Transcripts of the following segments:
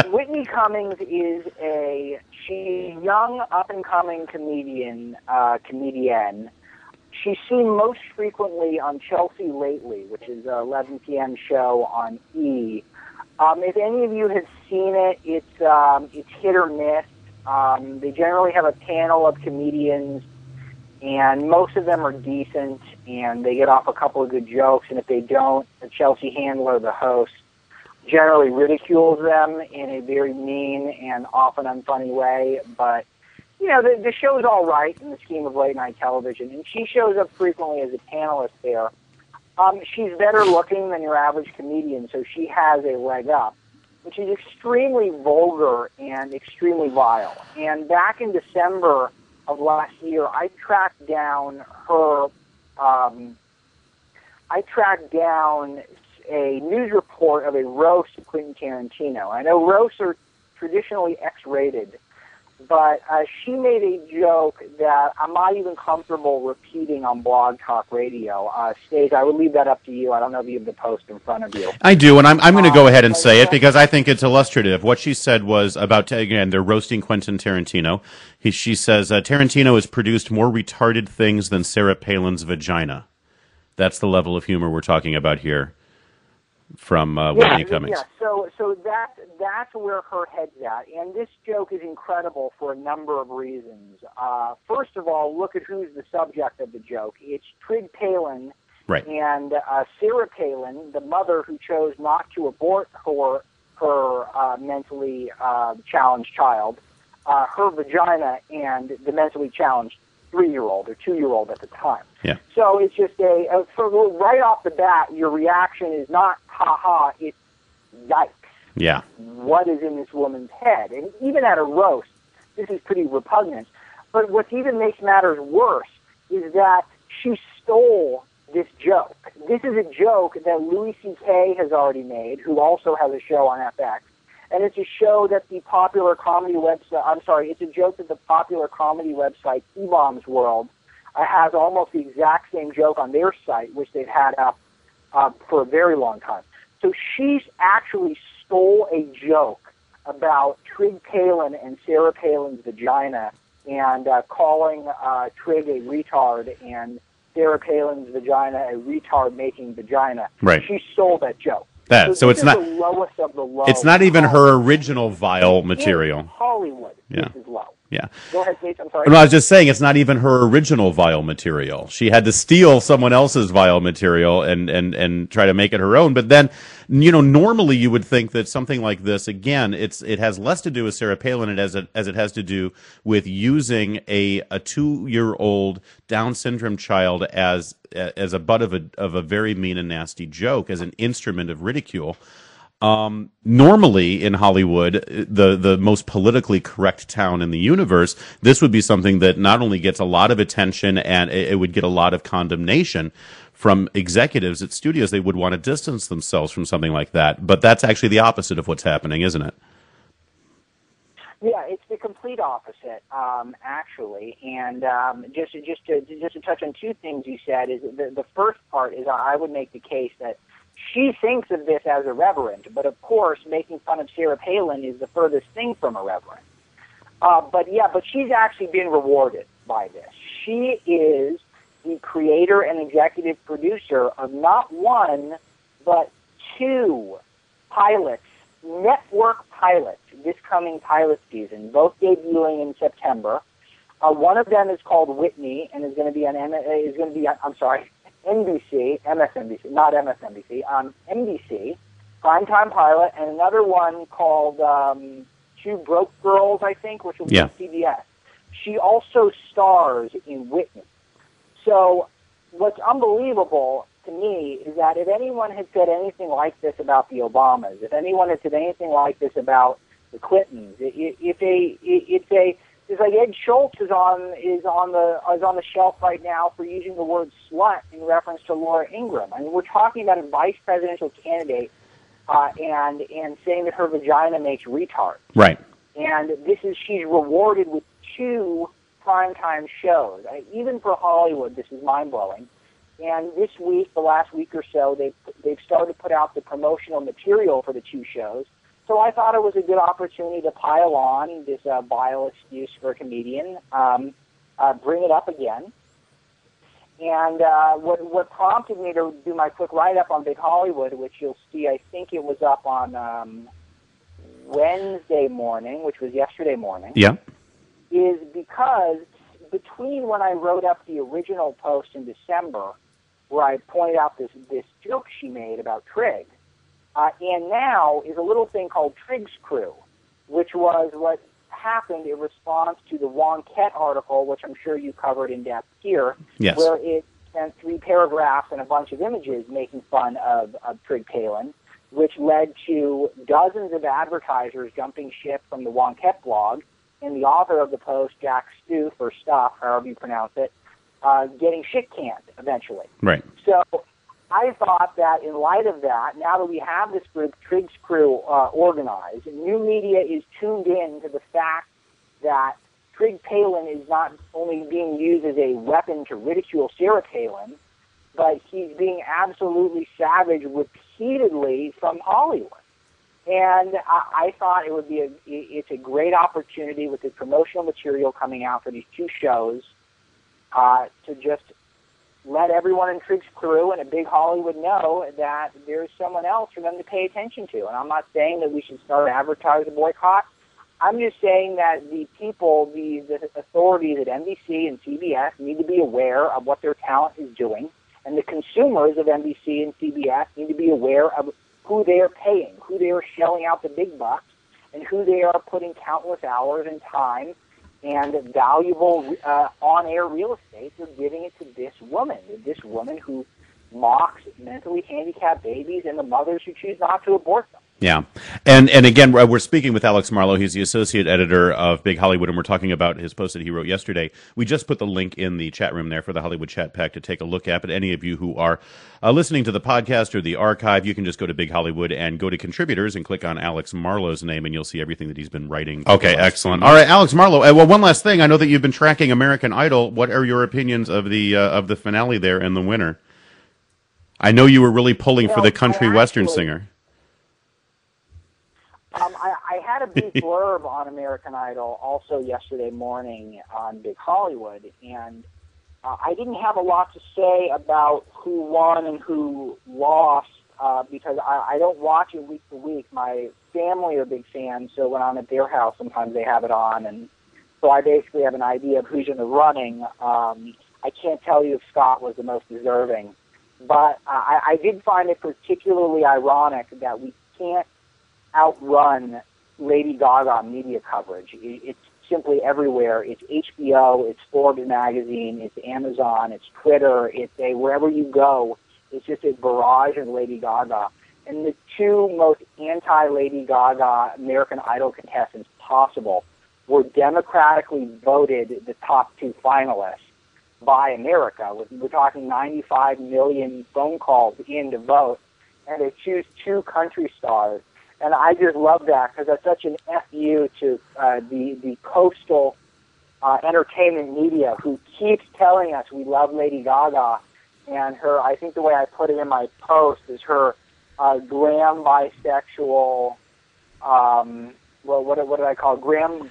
Whitney Cummings is she's a young, up-and-coming comedian. She's seen most frequently on Chelsea Lately, which is an 11 p.m. show on E! If any of you have seen it, it's hit or miss. They generally have a panel of comedians, and most of them are decent, and they get off a couple of good jokes, and if they don't, the Chelsea handler, the host, generally ridicules them in a very mean and often unfunny way, but the show's all right in the scheme of late-night television, and she shows up frequently as a panelist there. She's better looking than your average comedian, so she has a leg up, but she's extremely vulgar and extremely vile. And back in December of last year, I tracked down a news report of a roast of Quentin Tarantino. I know roasts are traditionally X-rated, but she made a joke that I'm not even comfortable repeating on Blog Talk Radio. Stace, I would leave that up to you. I don't know if you have the post in front of you. I do, and I'm going to go ahead and say it because I think it's illustrative. What she said was about, again, they're roasting Quentin Tarantino. She says, Tarantino has produced more retarded things than Sarah Palin's vagina. That's the level of humor we're talking about here from Whitney Cummings. Yeah, so that's where her head's at. And this joke is incredible for a number of reasons. First of all, look at who's the subject of the joke. It's Trig Palin and Sarah Palin, the mother who chose not to abort her mentally challenged child, her vagina, and the mentally challenged 3-year-old or 2-year-old at the time. Yeah. So it's just right off the bat, your reaction is not ha-ha, it's yikes. Yeah. What is in this woman's head? And even at a roast, this is pretty repugnant. But what even makes matters worse is that she stole this joke. This is a joke that Louis C.K. has already made, who also has a show on FX. And it's a show that the popular comedy website, it's a joke that the popular comedy website, E-Bombs World, has almost the exact same joke on their site, which they've had up for a very long time. So she's actually stole a joke about Trig Palin and Sarah Palin's vagina and calling Trig a retard and Sarah Palin's vagina a retard-making vagina. Right. She stole that joke. So it's not the lowest of the low. It's not even her original vile material. In Hollywood, this is low. Yeah. Go ahead, Kate. I'm sorry. No, I was just saying it's not even her original vile material. She had to steal someone else's vile material and try to make it her own. But then, normally you would think that something like this, again, it has less to do with Sarah Palin as it has to do with using a 2-year-old Down syndrome child as a butt of a very mean and nasty joke, as an instrument of ridicule. Normally in Hollywood, the most politically correct town in the universe, this would be something that not only gets a lot of attention and it would get a lot of condemnation from executives at studios. They would want to distance themselves from something like that. But that's actually the opposite of what's happening, isn't it? Yeah, it's the complete opposite, actually. And just to touch on two things you said, is the first part is I would make the case that she thinks of this as irreverent, but of course, making fun of Sarah Palin is the furthest thing from irreverent. But she's actually been rewarded by this. She is the creator and executive producer of not one, but 2 pilots, network pilots, this coming pilot season, both debuting in September. One of them is called Whitney and is going to be on NBC, MSNBC, not MSNBC, NBC, primetime pilot, and another one called 2 Broke Girls, I think, which will be on CBS. She also stars in Whitney. So what's unbelievable to me is that if anyone had said anything like this about the Obamas, if anyone had said anything like this about the Clintons, it's like Ed Schultz is on the shelf right now for using the word slut in reference to Laura Ingraham. I mean, we're talking about a vice presidential candidate and saying that her vagina makes retards. Right. And she's rewarded with 2 primetime shows. Even for Hollywood, this is mind-blowing. And this week, the last week or so, they've started to put out the promotional material for the 2 shows. so I thought it was a good opportunity to pile on this vile excuse for a comedian, bring it up again. And what prompted me to do my quick write-up on Big Hollywood, which you'll see, I think it was up on Wednesday morning, which was yesterday morning, Yeah. is because between when I wrote up the original post in December, where I pointed out this joke she made about Trig, and now is a little thing called Trig's Crew, which was what happened in response to the Wonquette article, which I'm sure you covered in depth here, Yes. where it sent 3 paragraphs and a bunch of images making fun of Trig Palin, which led to dozens of advertisers jumping ship from the Wonquette blog, and the author of the post, Jack Stu, or Stuff, however you pronounce it, getting shit canned eventually. Right. So I thought that in light of that, now that we have this group, Trig's Crew, organized, new media is tuned in to the fact that Trig Palin is not only being used as a weapon to ridicule Sarah Palin, but he's being absolutely savage repeatedly from Hollywood. And I thought it would be it's a great opportunity with the promotional material coming out for these 2 shows to just let everyone in Trig's Crew and a Big Hollywood know that there's someone else for them to pay attention to. And I'm not saying that we should start advertising a boycott. I'm just saying that the people, the authorities at NBC and CBS need to be aware of what their talent is doing, and the consumers of NBC and CBS need to be aware of who they are paying, who they are shelling out the big bucks, and who they are putting countless hours and time and valuable on-air real estate. They're giving it to this woman who mocks mentally handicapped babies and the mothers who choose not to abort them. Yeah. And again, we're speaking with Alex Marlow. He's the associate editor of Big Hollywood, and we're talking about his post that he wrote yesterday. We just put the link in the chat room there for the Hollywood Chat Pack to take a look at. But any of you who are listening to the podcast or the archive, you can just go to Big Hollywood and go to contributors and click on Alex Marlow's name, and you'll see everything that he's been writing. Okay, excellent. All right, Alex Marlow. Well, one last thing. I know that you've been tracking American Idol. What are your opinions of the finale there and the winner? I know you were really pulling for the country western singer. I had a brief blurb on American Idol also yesterday morning on Big Hollywood, and I didn't have a lot to say about who won and who lost because I don't watch it week to week. My family are big fans, so when I'm at their house, sometimes they have it on, and so I basically have an idea of who's in the running. I can't tell you if Scott was the most deserving, but I did find it particularly ironic that we can't outrun Lady Gaga media coverage. It's simply everywhere. It's HBO, it's Forbes magazine, it's Amazon, it's Twitter, it's wherever you go, it's just a barrage of Lady Gaga. And the 2 most anti-Lady Gaga American Idol contestants possible were democratically voted the top 2 finalists by America. We're talking 95 million phone calls in to vote, and they choose 2 country stars. And I just love that because that's such an FU to the coastal entertainment media who keeps telling us we love Lady Gaga. And her, I think the way I put it in my post is her glam bisexual, what did I call it? Glam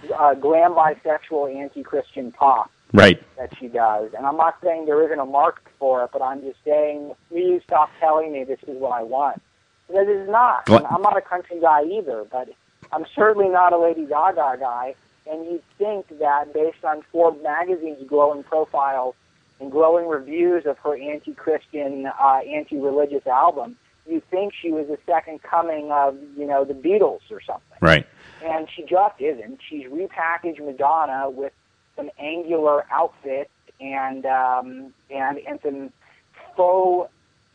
bisexual anti-Christian pop. Right. That she does. And I'm not saying there isn't a market for it, but I'm just saying, please stop telling me this is what I want. Because it is not. I'm not a country guy either, but I'm certainly not a Lady Gaga guy. And you'd think that based on Forbes magazine's glowing profiles and glowing reviews of her anti-Christian, anti-religious album, you'd think she was the second coming of, the Beatles or something. Right. And she just isn't. She's repackaged Madonna with some angular outfits and some faux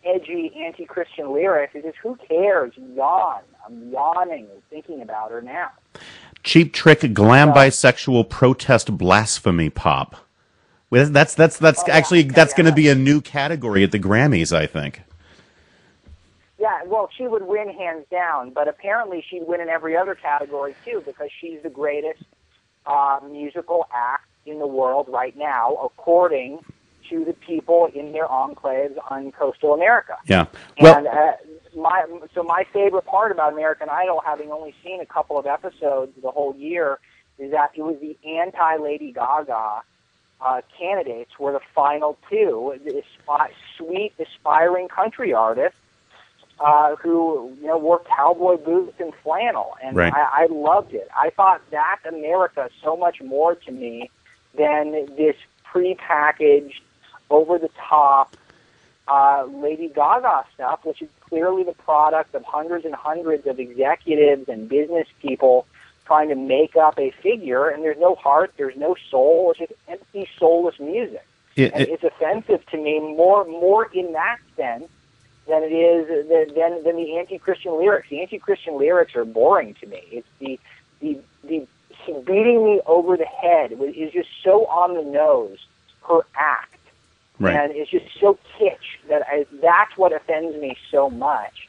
edgy anti-Christian lyrics. It's just, who cares? Yawn. I'm yawning and thinking about her now. Cheap Trick, glam bisexual protest blasphemy pop. Well, that's going to be a new category at the Grammys, I think. Yeah, well, she would win hands down, but apparently she'd win in every other category too because she's the greatest musical act in the world right now, according to the people in their enclaves on coastal America. Yeah. Well, and my favorite part about American Idol, having only seen a couple of episodes the whole year, is that it was the anti-Lady Gaga candidates were the final two, the sweet, aspiring country artists who wore cowboy boots and flannel, and right. I loved it. I thought that's America so much more to me than this prepackaged, over-the-top Lady Gaga stuff, which is clearly the product of hundreds and hundreds of executives and business people trying to make up a figure, and there's no heart, there's no soul, it's just empty, soulless music. And it's offensive to me more in that sense than it is than the anti-Christian lyrics. The anti-Christian lyrics are boring to me. It's the beating me over the head is just so on the nose, her act. Right. And it's just so kitsch that's what offends me so much.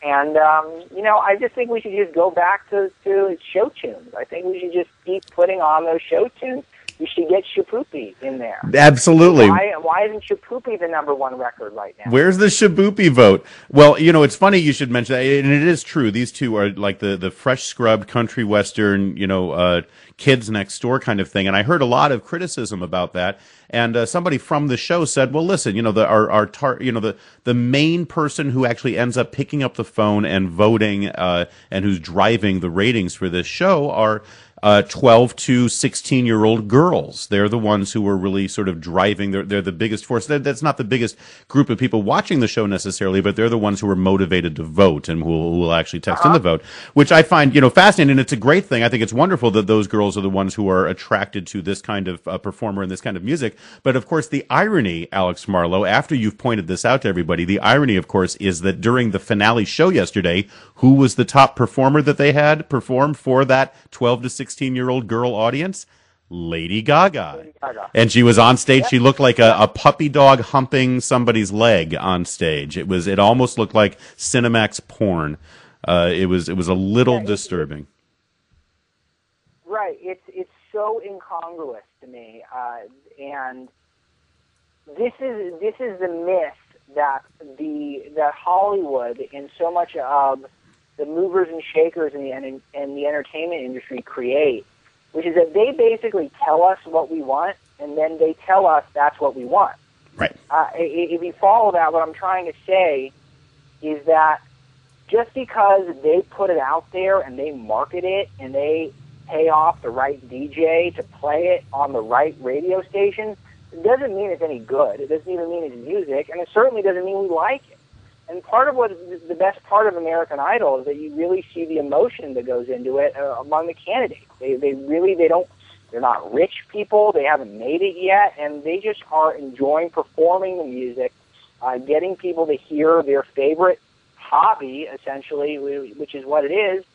And, I just think we should just go back to show tunes. I think we should just keep putting on those show tunes. We should get Shaboopy in there. Absolutely. Why isn't Shaboopy the #1 record right now? Where's the Shaboopy vote? Well, it's funny you should mention that, and it is true. These two are like the fresh scrubbed country western, kids next door kind of thing. And I heard a lot of criticism about that. And somebody from the show said, "Well, listen, the main person who actually ends up picking up the phone and voting, and who's driving the ratings for this show are 12 to 16-year-old girls. They're the ones who are really sort of driving. They're the biggest force. That's not the biggest group of people watching the show necessarily, but they're the ones who are motivated to vote and who will actually text in the vote, which I find fascinating. And it's a great thing. I think it's wonderful that those girls are the ones who are attracted to this kind of performer and this kind of music. But of course, the irony, Alex Marlow, after you've pointed this out to everybody, the irony, of course, is that during the finale show yesterday, who was the top performer that they had perform for that 12 to 16-year-old girl audience? Lady Gaga. And she was on stage. Yep. She looked like a puppy dog humping somebody's leg on stage. It almost looked like Cinemax porn. It was a little disturbing. Right. It's so incongruous to me. And this is the myth that Hollywood and so much of the movers and shakers in the entertainment industry create, which is that they basically tell us what we want, and then they tell us that's what we want. Right. If you follow that, what I'm trying to say is that just because they put it out there and they market it and they pay off the right DJ to play it on the right radio station, it doesn't mean it's any good. It doesn't even mean it's music, and it certainly doesn't mean we like it. And part of what is the best part of American Idol is that you really see the emotion that goes into it among the candidates. They're not rich people. They haven't made it yet, and they just are enjoying performing the music, getting people to hear their favorite hobby, essentially, which is what it is.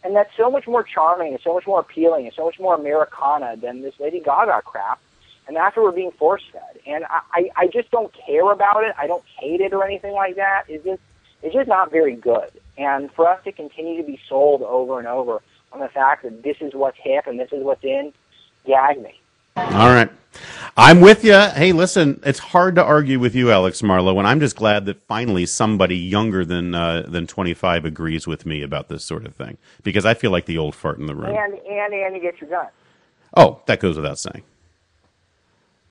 And that's so much more charming and so much more appealing and so much more Americana than this Lady Gaga crap. And that's what we're being force-fed. And I just don't care about it. I don't hate it or anything like that. It's just not very good. And for us to continue to be sold over and over on the fact that this is what's hip and this is what's in, gag me. All right. I'm with you. Hey, listen, it's hard to argue with you, Alex Marlow, and I'm just glad that finally somebody younger than 25 agrees with me about this sort of thing, because I feel like the old fart in the room. And you get your gun. Oh, that goes without saying.